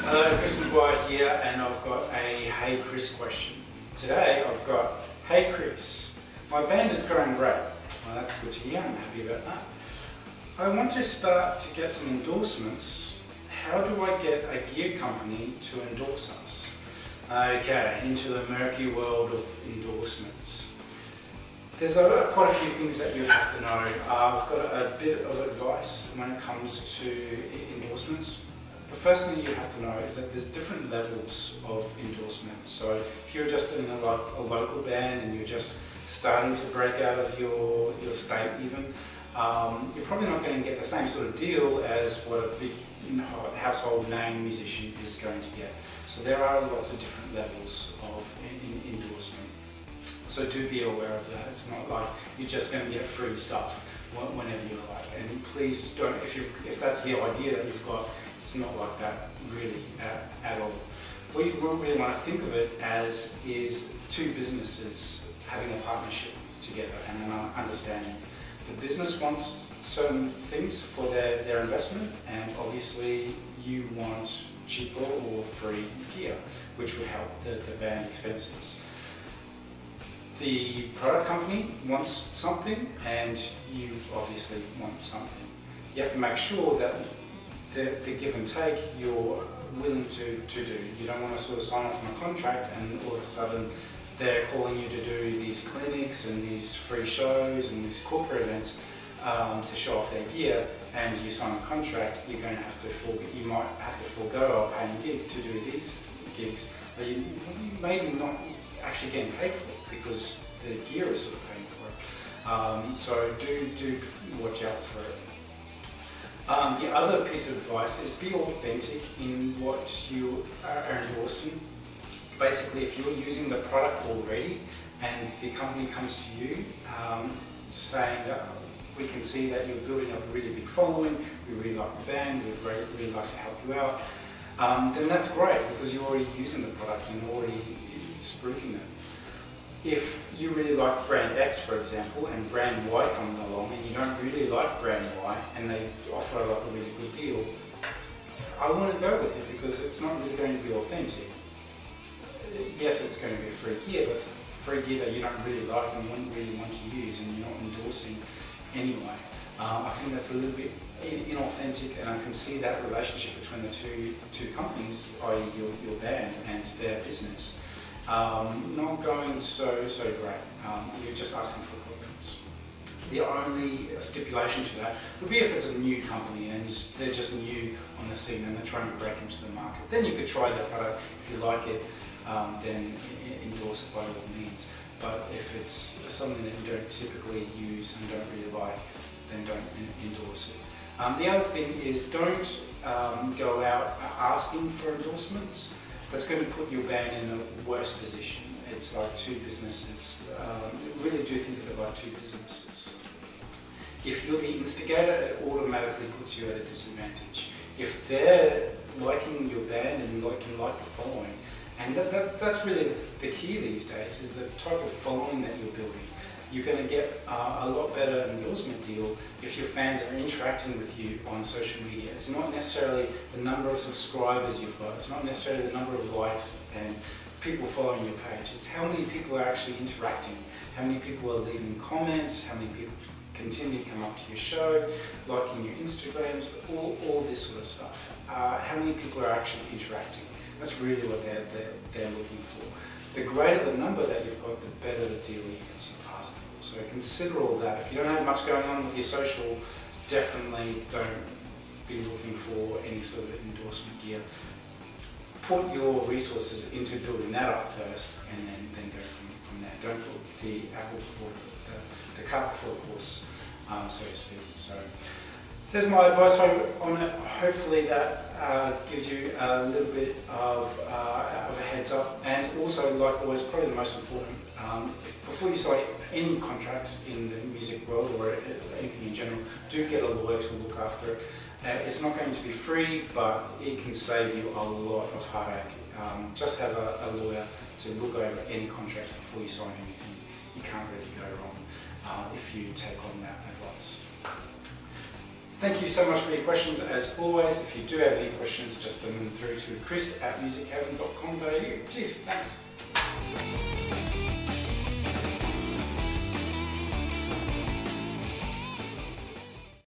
Hello, Chris McGuire here, and I've got a Hey Chris question. Today I've got, Hey Chris, my band is growing great. Well, that's good to hear, I'm happy about that. I want to start to get some endorsements. How do I get a gear company to endorse us? Okay, into the murky world of endorsements. There's quite a few things that you have to know. I've got a bit of advice when it comes to endorsements. The first thing you have to know is that there's different levels of endorsement. So if you're just in a local band and you're just starting to break out of your state even, you're probably not going to get the same sort of deal as what a big household name musician is going to get. So there are lots of different levels of endorsement. So do be aware of that. It's not like you're just going to get free stuff whenever you like. And please don't, if that's the idea that you've got, it's not like that really at all. What you really want to think of it as is two businesses having a partnership together and an understanding. The business wants certain things for their investment, and obviously you want cheaper or free gear, which would help the band expenses. The product company wants something, and you obviously want something. You have to make sure that the give and take you're willing to do. You don't want to sort of sign off on a contract and all of a sudden they're calling you to do these clinics and these free shows and these corporate events to show off their gear, and you sign a contract, you might have to forego a paying gig to do these gigs, but you maybe not actually getting paid for it because the gear is sort of paying for it. So do watch out for it. The other piece of advice is be authentic in what you are endorsing. Basically, if you're using the product already and the company comes to you saying that we can see that you're building up a really big following, we really like the band, we'd really like to help you out, then that's great because you're already using the product and you're already spruiking it. If you really like brand X, for example, and brand Y coming along and you don't really like brand Y and they offer like a really good deal, I want to go with it because it's not really going to be authentic. Yes, it's going to be free gear, but it's free gear that you don't really like and wouldn't really want to use and you're not endorsing anyway. I think that's a little bit inauthentic, and I can see that relationship between the two companies, i.e. your band and their business, not going so great. You're just asking for problems. The only stipulation to that would be if it's a new company and they're just new on the scene and they're trying to break into the market. Then you could try that product. If you like it, then endorse it by all means. But if it's something that you don't typically use and don't really like, then don't endorse it. The other thing is don't go out asking for endorsements. That's going to put your band in a worse position. It's like two businesses. Really do think of it like two businesses. If you're the instigator, it automatically puts you at a disadvantage. If they're liking your band and can like the following, and that's really the key these days, is the type of following that you're building. You're going to get a lot better endorsement deal if your fans are interacting with you on social media. It's not necessarily the number of subscribers you've got, it's not necessarily the number of likes and people following your page, it's how many people are actually interacting, how many people are leaving comments, how many people continue to come up to your show, liking your Instagrams, all this sort of stuff. How many people are actually interacting? That's really what they're looking for. The greater the number that you've got, the better the deal you can surpass it for. So consider all that. If you don't have much going on with your social, definitely don't be looking for any sort of endorsement gear. Put your resources into building that up first, and then go from there. Don't put the apple before the cart before the horse, so to speak. So there's my advice on it. Hopefully that gives you a little bit of a heads up. And also, like always, probably the most important, before you sign any contracts in the music world or anything in general, do get a lawyer to look after it. It's not going to be free, but it can save you a lot of heartache. Just have a lawyer to look over any contracts before you sign anything. You can't really go wrong if you take on that advice. Thank you so much for your questions as always. If you do have any questions, just send them through to chris@musiccavern.com.au. Cheers, thanks.